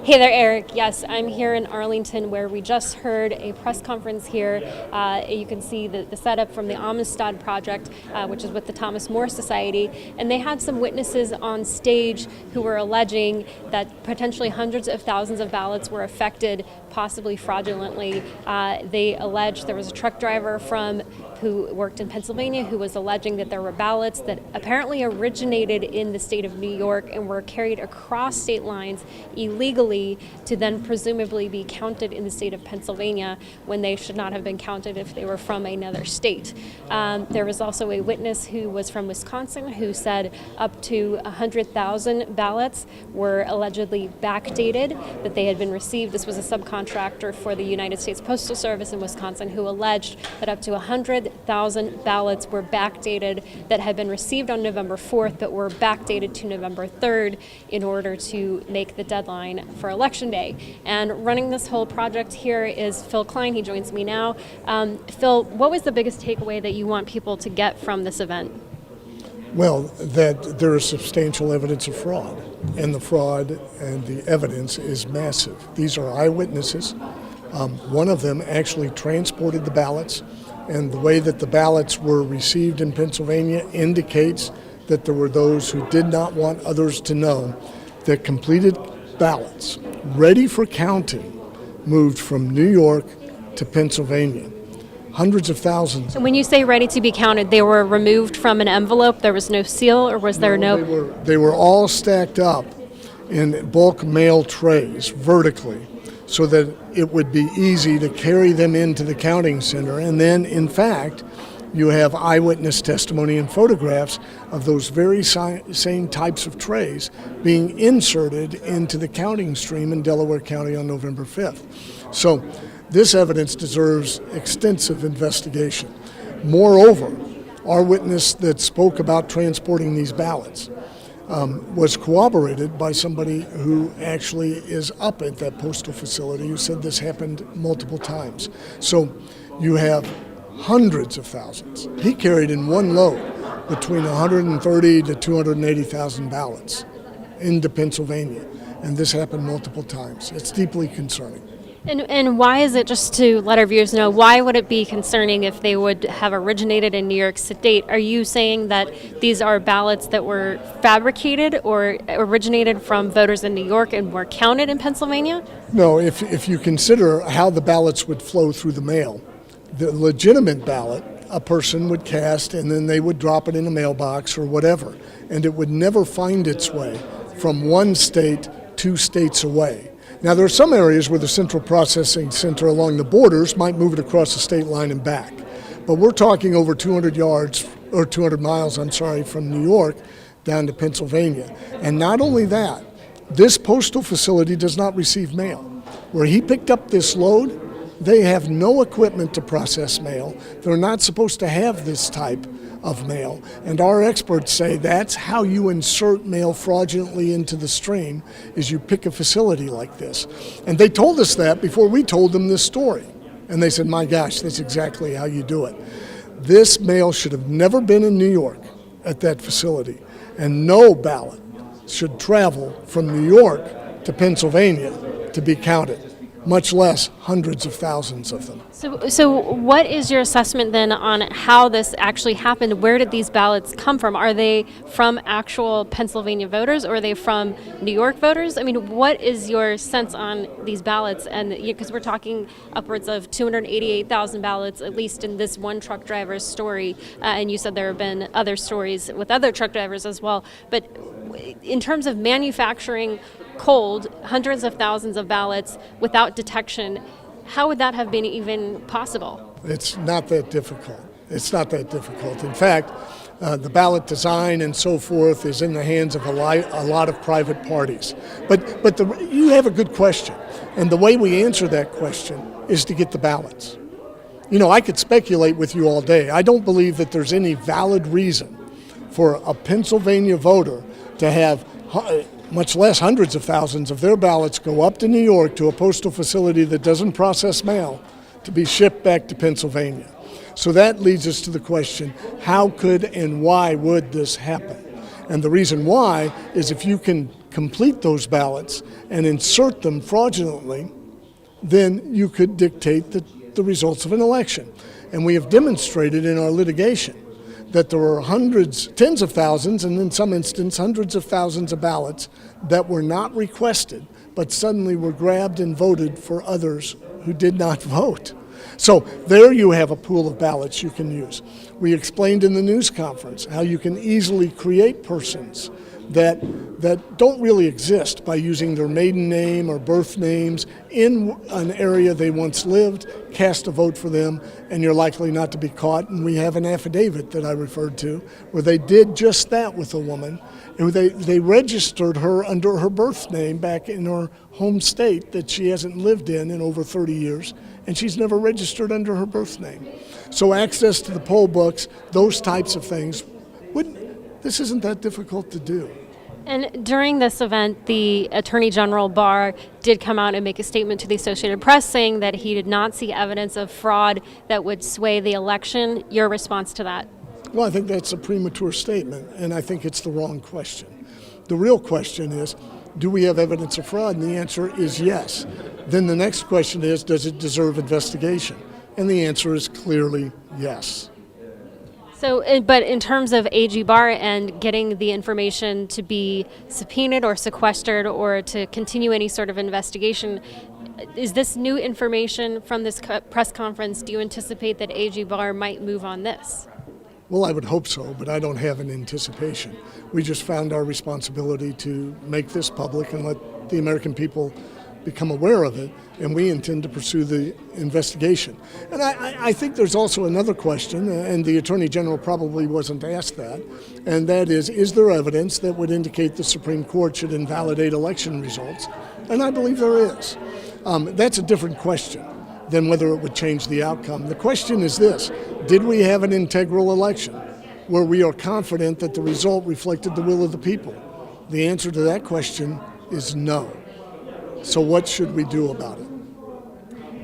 Hey there, Eric. Yes, I'm here in Arlington where we just heard a press conference here. You can see the setup from the Amistad Project, which is with the Thomas More Society. And they had some witnesses on stage who were alleging that potentially hundreds of thousands of ballots were affected, possibly fraudulently. They alleged there was a truck driver who worked in Pennsylvania who was alleging that there were ballots that apparently originated in the state of New York and were carried across state lines illegally to then presumably be counted in the state of Pennsylvania when they should not have been counted if they were from another state. There was also a witness who was from Wisconsin who said up to 100,000 ballots were allegedly backdated, that they had been received. This was a subcontractor for the United States Postal Service in Wisconsin who alleged that up to 100,000 ballots were backdated that had been received on November 4th but were backdated to November 3rd in order to make the deadline for Election Day. And running this whole project here is Phil Klein. He joins me now. Phil, what was the biggest takeaway that you want people to get from this event? Well, that there is substantial evidence of fraud, and the fraud and the evidence is massive. These are eyewitnesses. One of them actually transported the ballots, and the way that the ballots were received in Pennsylvania indicates that there were those who did not want others to know that completed ballots ready for counting moved from New York to Pennsylvania. Hundreds of thousands. So when you say ready to be counted, they were removed from an envelope, there was no seal, or was there no? They were all stacked up in bulk mail trays vertically so that it would be easy to carry them into the counting center. And then, in fact, you have eyewitness testimony and photographs of those very same types of trays being inserted into the counting stream in Delaware County on November 5th. So this evidence deserves extensive investigation. Moreover, our witness that spoke about transporting these ballots was corroborated by somebody who actually is up at that postal facility who said this happened multiple times. So you have hundreds of thousands. He carried in one load between 130 to 280,000 ballots into Pennsylvania, and this happened multiple times. It's deeply concerning. And why is it, just to let our viewers know, why would it be concerning if they would have originated in New York State? Are you saying that these are ballots that were fabricated or originated from voters in New York and were counted in Pennsylvania? No, if you consider how the ballots would flow through the mail, the legitimate ballot a person would cast and then they would drop it in a mailbox or whatever, and it would never find its way from one state 2 states away. Now, there are some areas where the central processing center along the borders might move it across the state line and back. But we're talking over 200 miles, from New York down to Pennsylvania. And not only that, this postal facility does not receive mail. Where he picked up this load, they have no equipment to process mail. They're not supposed to have this type of mail. And our experts say that's how you insert mail fraudulently into the stream, is you pick a facility like this. And they told us that before we told them this story. And they said, my gosh, that's exactly how you do it. This mail should have never been in New York at that facility. And no ballot should travel from New York to Pennsylvania to be counted, much less hundreds of thousands of them. So what is your assessment then on how this actually happened? Where did these ballots come from? Are they from actual Pennsylvania voters, or are they from New York voters? I mean, what is your sense on these ballots? And because we're talking upwards of 288,000 ballots, at least in this one truck driver's story, and you said there have been other stories with other truck drivers as well. But in terms of manufacturing cold hundreds of thousands of ballots without detection, how would that have been even possible? It's not that difficult. In fact, the ballot design and so forth is in the hands of a lot of private parties. But you have a good question, and the way we answer that question is to get the ballots. You know, I could speculate with you all day. I don't believe that there's any valid reason for a Pennsylvania voter to have much less hundreds of thousands of their ballots go up to New York to a postal facility that doesn't process mail to be shipped back to Pennsylvania. So that leads us to the question, how could and why would this happen? And the reason why is if you can complete those ballots and insert them fraudulently, then you could dictate the results of an election. And we have demonstrated in our litigation that there were hundreds, tens of thousands, and in some instances hundreds of thousands of ballots that were not requested, but suddenly were grabbed and voted for others who did not vote. So there you have a pool of ballots you can use. We explained in the news conference how you can easily create persons that don't really exist by using their maiden name or birth names in an area they once lived, cast a vote for them, and you're likely not to be caught. And we have an affidavit that I referred to where they did just that with a woman. And they registered her under her birth name back in her home state that she hasn't lived in over 30 years, and she's never registered under her birth name. So access to the poll books, those types of things, this isn't that difficult to do. And during this event, the Attorney General Barr did come out and make a statement to the Associated Press saying that he did not see evidence of fraud that would sway the election. Your response to that? Well, I think that's a premature statement, and I think it's the wrong question. The real question is, do we have evidence of fraud? And the answer is yes. Then the next question is, does it deserve investigation? And the answer is clearly yes. So, but in terms of AG Barr and getting the information to be subpoenaed or sequestered or to continue any sort of investigation, is this new information from this press conference, do you anticipate that AG Barr might move on this? Well, I would hope so, but I don't have an anticipation. We just found our responsibility to make this public and let the American people become aware of it, and we intend to pursue the investigation. And I think there's also another question, and the Attorney General probably wasn't asked that, and that is there evidence that would indicate the Supreme Court should invalidate election results? And I believe there is. That's a different question than whether it would change the outcome. The question is this: did we have an integral election where we are confident that the result reflected the will of the people? The answer to that question is no. So what should we do about it?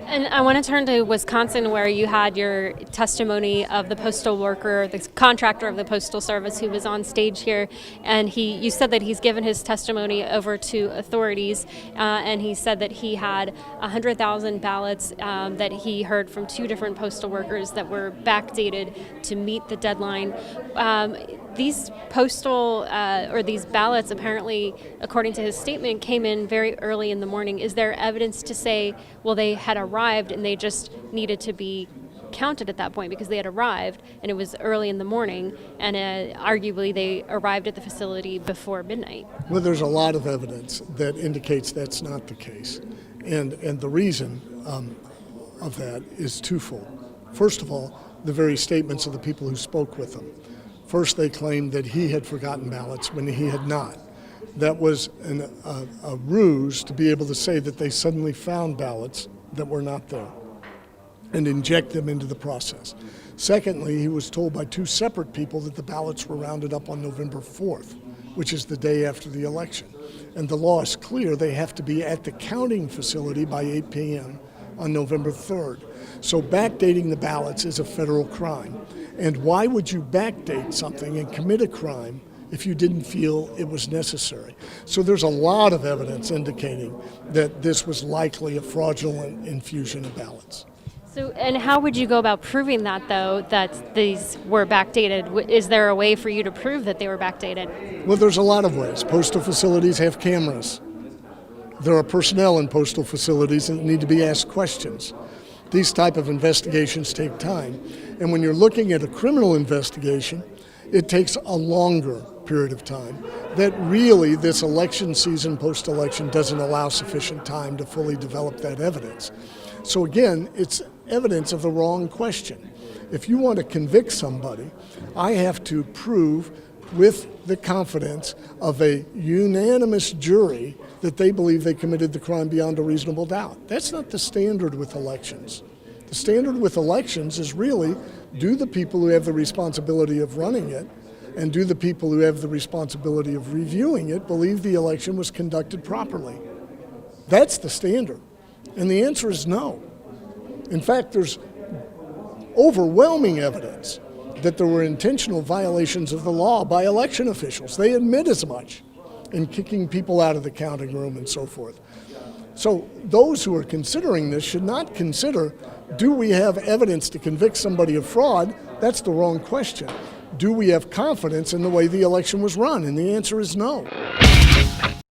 And I want to turn to Wisconsin, where you had your testimony of the postal worker, the contractor of the Postal Service, who was on stage here, and you said that he's given his testimony over to authorities, and he said that he had 100,000 ballots that he heard from two different postal workers that were backdated to meet the deadline. These postal or these ballots apparently, according to his statement, came in very early in the morning. Is there evidence to say, well, they had arrived and they just needed to be counted at that point because they had arrived and it was early in the morning, and arguably they arrived at the facility before midnight? Well, there's a lot of evidence that indicates that's not the case. And the reason of that is twofold. First of all, the very statements of the people who spoke with them. First, they claimed that he had forgotten ballots when he had not. That was a ruse to be able to say that they suddenly found ballots that were not there and inject them into the process. Secondly, he was told by two separate people that the ballots were rounded up on November 4th, which is the day after the election. And the law is clear, they have to be at the counting facility by 8 p.m. on November 3rd. So backdating the ballots is a federal crime. And why would you backdate something and commit a crime if you didn't feel it was necessary? So there's a lot of evidence indicating that this was likely a fraudulent infusion of ballots. So, and how would you go about proving that, though, that these were backdated? Is there a way for you to prove that they were backdated? Well, there's a lot of ways. Postal facilities have cameras. There are personnel in postal facilities that need to be asked questions. These type of investigations take time. And when you're looking at a criminal investigation, it takes a longer period of time. That really, this election season, post-election, doesn't allow sufficient time to fully develop that evidence. So again, it's evidence of the wrong question. If you want to convict somebody, I have to prove with the confidence of a unanimous jury that they believe they committed the crime beyond a reasonable doubt. That's not the standard with elections. The standard with elections is really, do the people who have the responsibility of running it and do the people who have the responsibility of reviewing it believe the election was conducted properly? That's the standard. And the answer is no. In fact, there's overwhelming evidence that there were intentional violations of the law by election officials. They admit as much. and kicking people out of the counting room and so forth. So those who are considering this should not consider, do we have evidence to convict somebody of fraud? That's the wrong question. Do we have confidence in the way the election was run? And the answer is no.